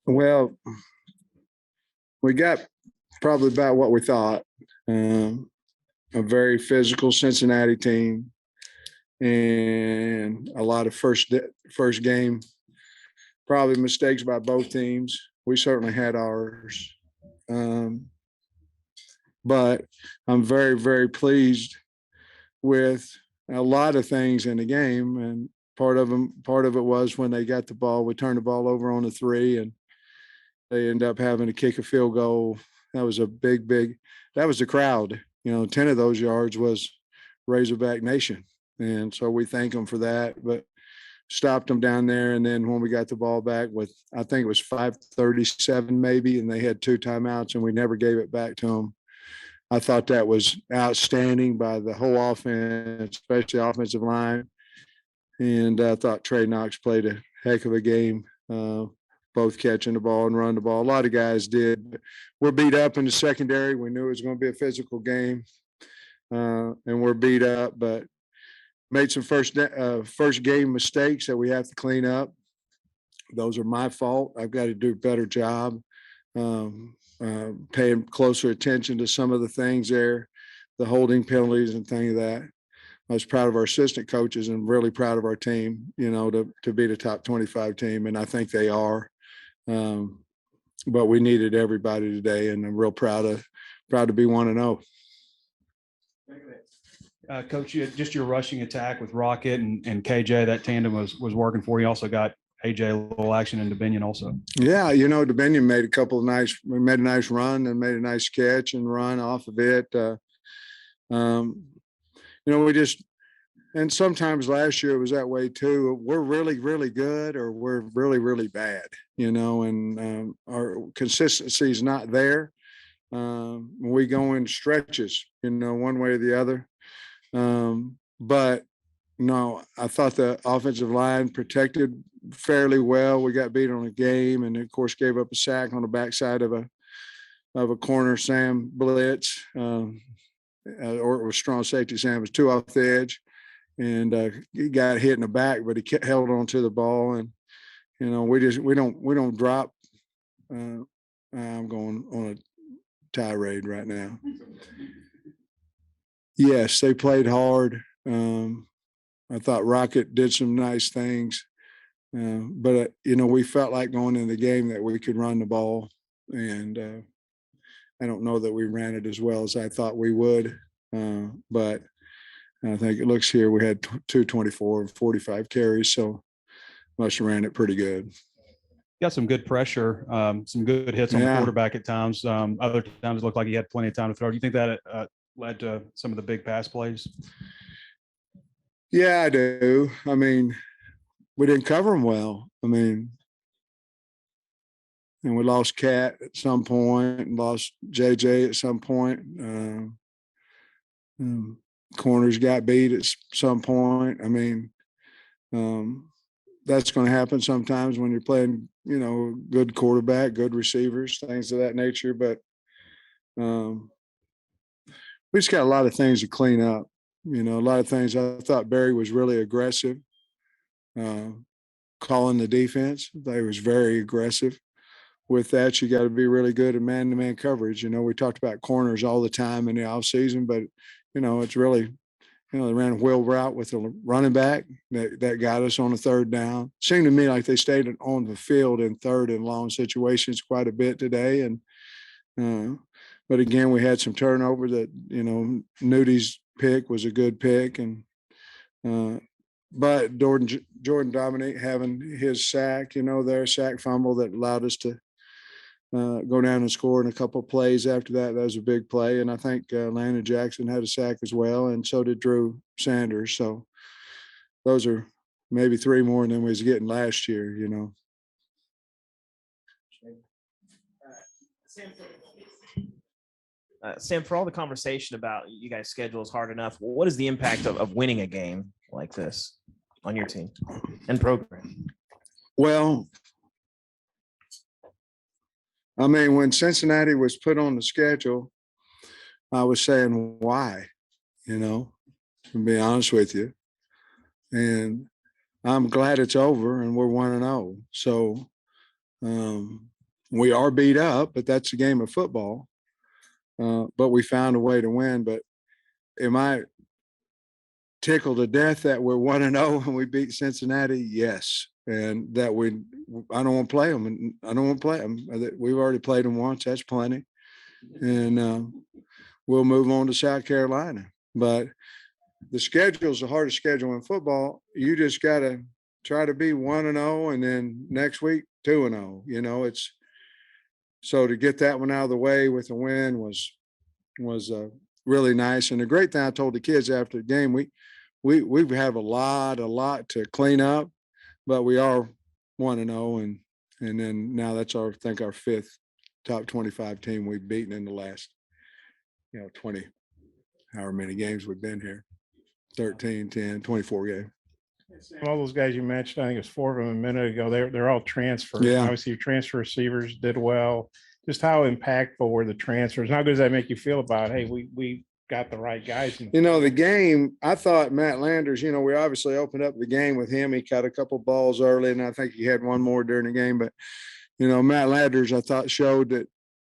Well, we got probably about what we thought. Um, a very physical Cincinnati team, and a lot of first game probably mistakes by both teams. We certainly had ours, um, but I'm very pleased with a lot of things in the game, and part of it was when they got the ball, we turned the ball over on the three, and they end up having to kick a field goal. That was a big. That was the crowd. 10 of those yards was Razorback Nation, and so we thank them for that. But stopped them down there, and then when we got the ball back with, I think it was 5:37 maybe, and they had 2 timeouts, and we never gave it back to them. I thought that was outstanding by the whole offense, especially the offensive line. And I thought Trey Knox played a heck of a game, both catching the ball and running the ball. A lot of guys did. But we're beat up in the secondary. We knew it was going to be a physical game, and we're beat up, but made some first game mistakes that we have to clean up. Those are my fault. I've got to do a better job. Paying closer attention to some of the things there, the holding penalties and things of that. I was proud of our assistant coaches and really proud of our team, to be the top 25 team, and I think they are. But we needed everybody today, and I'm real proud to be 1-0. Coach, just your rushing attack with Rocket and KJ, that tandem was working for you. Also got AJ a little action in DeBinion also. Yeah, DeBinion made we made a nice run and made a nice catch and run off of it. We just, and sometimes last year it was that way too. We're really good, or we're really bad, and our consistency is not there. We go in stretches, one way or the other. But no, I thought the offensive line protected fairly well. We got beat on a game, and of course gave up a sack on the backside of a corner Sam blitz, or it was strong safety Sam. It was 2 off the edge, and he got hit in the back, but he held on to the ball, and we don't drop. I'm going on a tirade right now. Yes, they played hard. I thought Rocket did some nice things, but we felt like going in the game that we could run the ball, and I don't know that we ran it as well as I thought we would. But I think it looks here we had 224 and 45 carries, so must have ran it pretty good. Got some good pressure, some good hits on the quarterback at times. Other times it looked like he had plenty of time to throw. Do you think that led to some of the big pass plays? Yeah, I do. I mean, we didn't cover them well. And we lost Cat at some point and lost JJ at some point. Corners got beat at some point. That's going to happen sometimes when you're playing, good quarterback, good receivers, things of that nature. But we just got a lot of things to clean up. A lot of things. I thought Barry was really aggressive, calling the defense. They was very aggressive. With that, you got to be really good at man-to-man coverage. We talked about corners all the time in the offseason, but, it's really, they ran a wheel route with a running back that got us on a 3rd down. Seemed to me like they stayed on the field in 3rd and long situations quite a bit today. And, but again, we had some turnover that, Nudi's pick was a good pick. And, but Jordan Dominic having his sack, their sack fumble that allowed us to go down and score in a couple of plays after that. That was a big play. And I think Landon Jackson had a sack as well, and so did Drew Sanders. So those are maybe 3 more than we was getting last year, Sam, for all the conversation about you guys' schedule is hard enough, what is the impact of winning a game like this on your team and program? Well, when Cincinnati was put on the schedule, I was saying, why, to be honest with you. And I'm glad it's over and we're 1-0. So We are beat up, but that's a game of football. But we found a way to win. But am I tickled to death that we're 1-0 and we beat Cincinnati? Yes. And that I don't want to play them. And I don't want to play them. We've already played them once. That's plenty. And we'll move on to South Carolina. But the schedule is the hardest schedule in football. You just got to try to be 1-0 and then next week 2-0. You know, it's so to get that one out of the way with a win was really nice. And the great thing I told the kids after the game, we have a lot to clean up, but we are 1-0, and then now that's I think our fifth top 25 team we've beaten in the last 20 however many games we've been here. 13, 10, 24 games. All those guys you mentioned, I think it was 4 of them a minute ago. They're all transfers. Yeah. Obviously, your transfer receivers did well. Just how impactful were the transfers? How good does that make you feel about, hey, we got the right guys? The game, I thought Matt Landers, we obviously opened up the game with him. He caught a couple balls early, and I think he had one more during the game. But, Matt Landers, I thought showed them,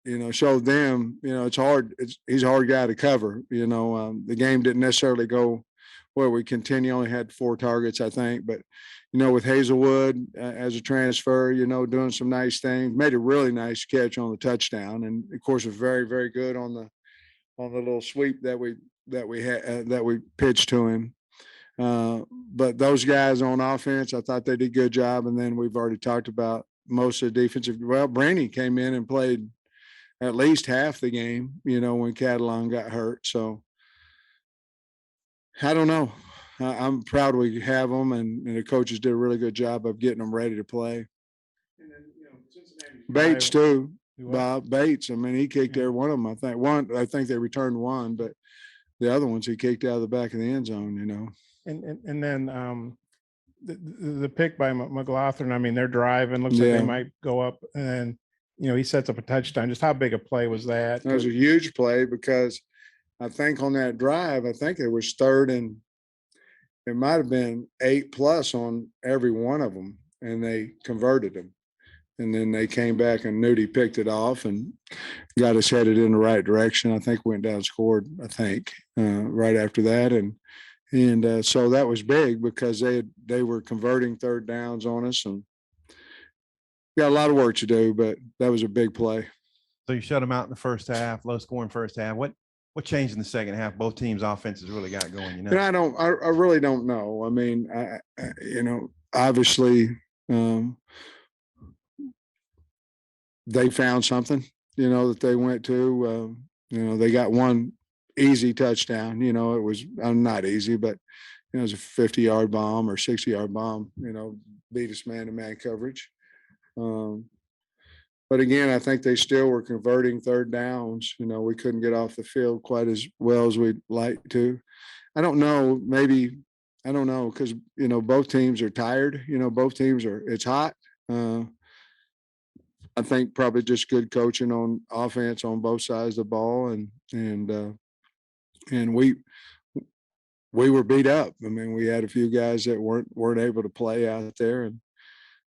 it's hard. He's a hard guy to cover. The game didn't necessarily go where we continue. Only had 4 targets, I think. But, with Hazelwood as a transfer, doing some nice things, made a really nice catch on the touchdown. And, of course, was very, very good on the little sweep that we had that we pitched to him. But those guys on offense, I thought they did a good job. And then we've already talked about most of the defensive. Well, Brainy came in and played at least half the game, when Catalan got hurt. So I don't know. I'm proud we have them, and the coaches did a really good job of getting them ready to play. And then, Bates too. Bob Bates. I mean, he kicked every one of them. I think they returned one, but the other ones he kicked out of the back of the end zone. And then the pick by McLaughlin. I mean, they're driving. Looks like they might go up, and he sets up a touchdown. Just how big a play was that? That was a huge play because I think on that drive, I think it was third and it might have been 8+ on every one of them, and they converted them. And then they came back and Nudie picked it off and got us headed in the right direction. I think went down and scored, right after that. And so that was big because they were converting third downs on us, and got a lot of work to do, but that was a big play. So you shut them out in the first half, low scoring first half. What changed in the second half? Both teams' offenses really got going, I really don't know. I mean, obviously, they found something, that they went to. They got one easy touchdown. It was not easy, but it was a 50-yard bomb or 60-yard bomb. Beat us man-to-man coverage. But again, I think they still were converting third downs. We couldn't get off the field quite as well as we'd like to. I don't know. Maybe I don't know because both teams are tired. Both teams it's hot. I think probably just good coaching on offense on both sides of the ball, and we were beat up. I mean, we had a few guys that weren't able to play out there,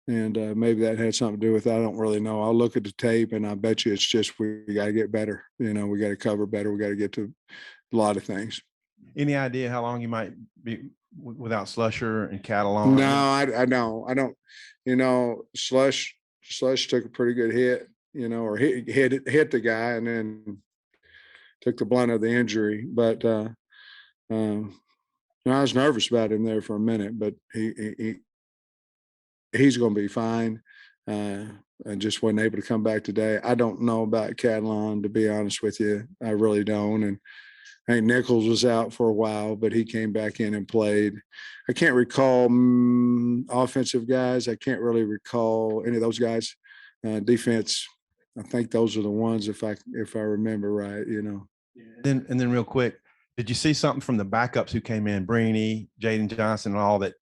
and maybe that had something to do with it. I don't really know. I'll look at the tape, and I bet you it's just we got to get better. We got to cover better. We got to get to a lot of things. Any idea how long you might be without Slusher and Catalan? No, I don't. Slush took a pretty good hit, or hit the guy and then took the blunt of the injury. But I was nervous about him there for a minute, but he's going to be fine. I just wasn't able to come back today. I don't know about Catalan, to be honest with you. I really don't. And I think Nichols was out for a while, but he came back in and played. I can't recall offensive guys. I can't really recall any of those guys. Defense, I think those are the ones if I remember right. And then real quick, did you see something from the backups who came in, Brainy, Jaden Johnson, and all that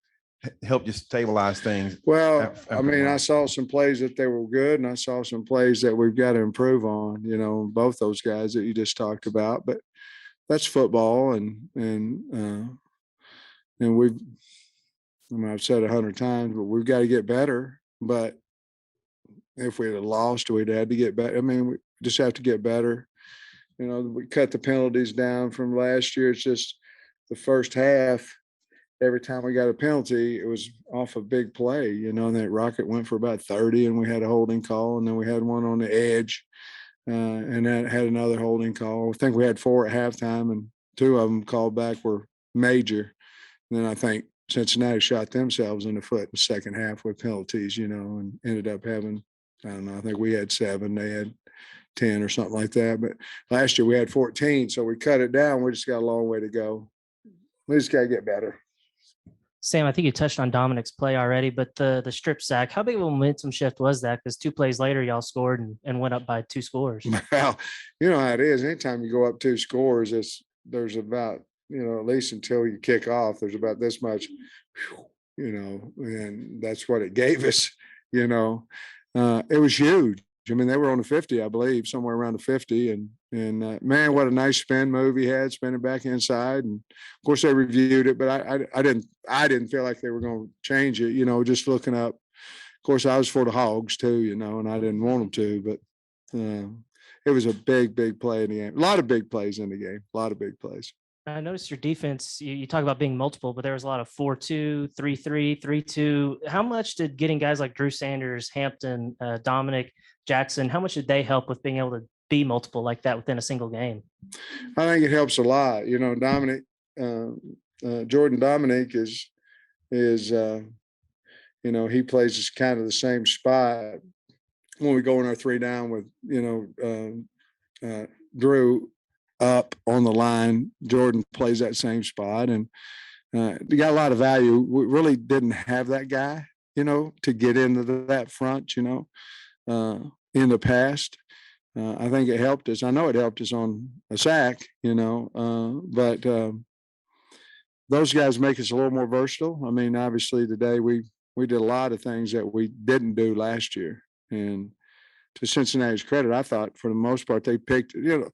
helped you stabilize things? Well, I saw some plays that they were good, and I saw some plays that we've got to improve on. Both those guys that you just talked about, but that's football, and I've said 100 times, but we've got to get better. But if we had lost, we'd had to get better. I mean, we just have to get better. You know, we cut the penalties down from last year. It's just the first half. Every time we got a penalty, it was off a big play, you know, and that Rocket went for about 30 and we had a holding call, and then we had one on the edge and that had another holding call. I think we had 4 at halftime, and 2 of them called back were major. And then I think Cincinnati shot themselves in the foot in the second half with penalties, you know, and ended up having, I don't know, I think we had 7, they had 10 or something like that. But last year we had 14, so we cut it down. We just got a long way to go. We just got to get better. Sam, I think you touched on Dominic's play already, but the strip sack, how big of a momentum shift was that? Because 2 plays later, y'all scored and went up by 2 scores. Well, you know how it is. Anytime you go up 2 scores, there's about, you know, at least until you kick off, there's about this much, you know, and that's what it gave us, you know. It was huge. I mean, they were on the 50, I believe, somewhere around the 50. And man, what a nice spin move he had, spinning back inside. And of course they reviewed it, but I didn't feel like they were going to change it, you know, just looking up. Of course, I was for the Hogs too, you know, and I didn't want them to, but it was a big, big play in the game. A lot of big plays in the game, a lot of big plays. I noticed your defense, you talk about being multiple, but there was a lot of 4-2, 3-3, 3-2. How much did getting guys like Drew Sanders, Hampton, Dominic, Jackson, how much did they help with being able to be multiple like that within a single game? I think it helps a lot. You know, Dominic, Jordan Dominic is you know, he plays kind of the same spot when we go in our 3 down with, you know, Drew up on the line. Jordan plays that same spot, and they got a lot of value. We really didn't have that guy, you know, to get into that front, you know, in the past. I think it helped us. I know it helped us on a sack, you know, but those guys make us a little more versatile. I mean, obviously today we did a lot of things that we didn't do last year. And to Cincinnati's credit, I thought for the most part they picked, you know,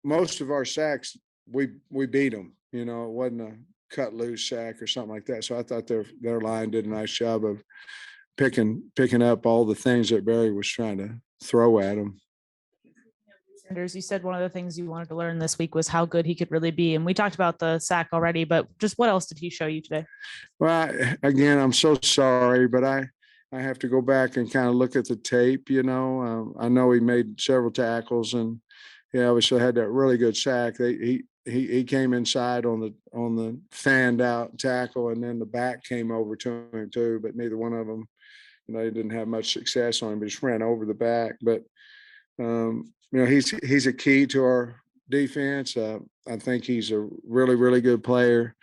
most of our sacks, we beat them. You know, it wasn't a cut loose sack or something like that. So I thought their line did a nice job of picking up all the things that Barry was trying to throw at them. Sanders, you said one of the things you wanted to learn this week was how good he could really be. And we talked about the sack already, but just what else did he show you today? Well, again, I'm so sorry, but I have to go back and kind of look at the tape, you know. I know he made several tackles, and he obviously had that really good sack. He came inside on the fanned out tackle, and then the back came over to him too, but neither one of them, you know, they didn't have much success on him. He just ran over the back. But you know, he's a key to our defense. I think he's a really, really good player.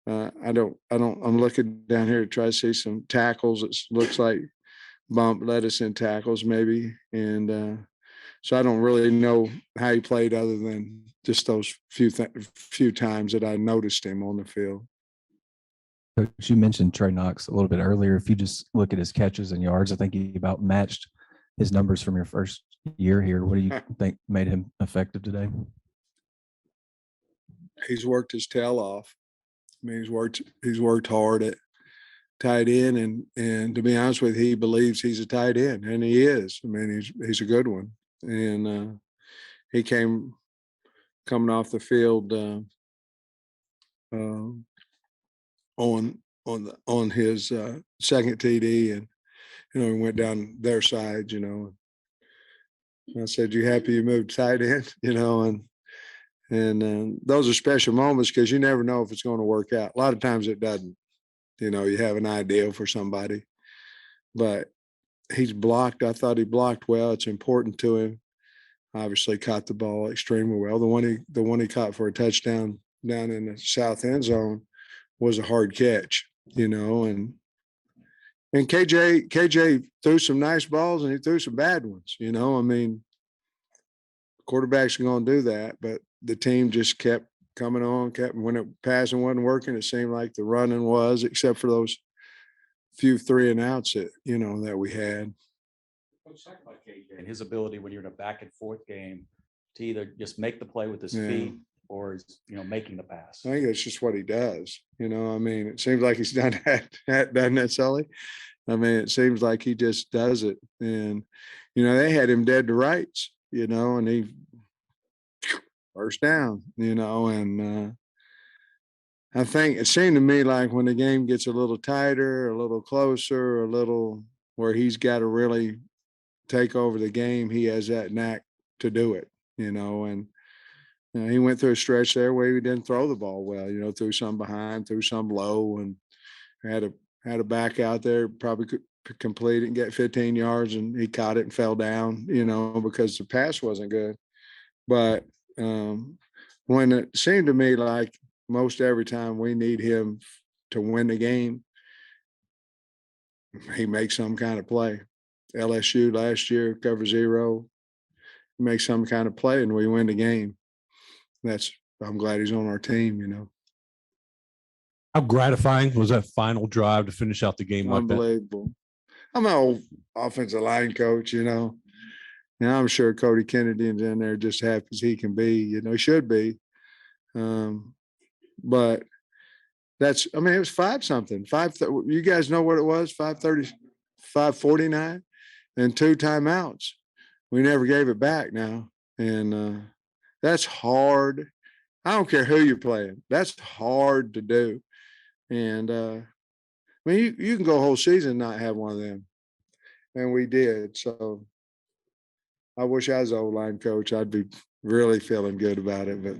I'm looking down here to try to see some tackles. It looks like Bump led us in tackles maybe. And so I don't really know how he played other than just those few times that I noticed him on the field. Coach, you mentioned Trey Knox a little bit earlier. If you just look at his catches and yards, I think he about matched his numbers from your first year here. What do you think made him effective today? He's worked his tail off. I mean, he's worked hard at tight end, and to be honest with you, he believes he's a tight end, and he is. I mean, he's a good one, and he coming off the field on his second TD, and you know, he went down their side, you know. And I said, "You happy you moved tight end?" You know, and those are special moments because you never know if it's going to work out. A lot of times it doesn't. You know, you have an idea for somebody, but he's blocked. I thought he blocked well. It's important to him. Obviously caught the ball extremely well. The one he caught for a touchdown down in the south end zone was a hard catch, you know, and KJ threw some nice balls and he threw some bad ones, you know. I mean, quarterbacks are going to do that, but the team just kept coming on, when it passing wasn't working, it seemed like the running was, except for those few 3 and outs that, you know, that we had. Coach, talk about KJ and his ability when you're in a back and forth game to either just make the play with his feet or is, you know, making the pass. I think that's just what he does. You know, I mean, it seems like he's done that, doesn't it, Sully? I mean, it seems like he just does it. And, they had him dead to rights, and he first down, and I think it seemed to me like when the game gets a little tighter, a little closer, a little where he's got to really take over the game, he has that knack to do it, and he went through a stretch there where he didn't throw the ball well, threw some behind, threw some low, and had a back out there, probably could complete it and get 15 yards, and he caught it and fell down, because the pass wasn't good. But when it seemed to me like most every time we need him to win the game, he makes some kind of play. LSU last year, cover zero, he makes some kind of play and we win the game. I'm glad he's on our team, How gratifying was that final drive to finish out the game like that? Unbelievable. I'm an old offensive line coach, Now I'm sure Cody Kennedy's in there just happy as he can be, he should be. But it was 5-something. You guys know what it was? 5:30, 5:49, and 2 timeouts. We never gave it back now. And that's hard. I don't care who you're playing. That's hard to do. And you can go a whole season and not have one of them. And we did. So I wish I was an O-line coach. I'd be really feeling good about it, but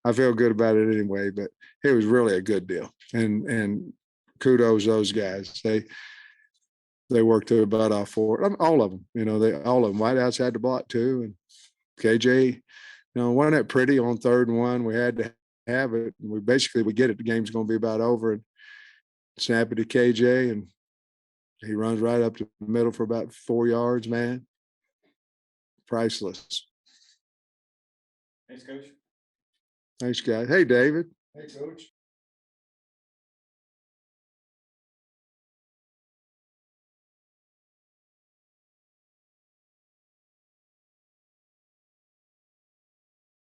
I feel good about it anyway. But it was really a good deal. And kudos those guys. They worked their butt off for it. All of them, all of them. Whitehouse had to block too. And KJ, wasn't it pretty on 3rd and 1? We had to have it. We get it. The game's going to be about over, and snap it to KJ, and he runs right up to the middle for about 4 yards, man. Priceless. Thanks, Coach. Thanks, guys. Hey, David. Hey, Coach.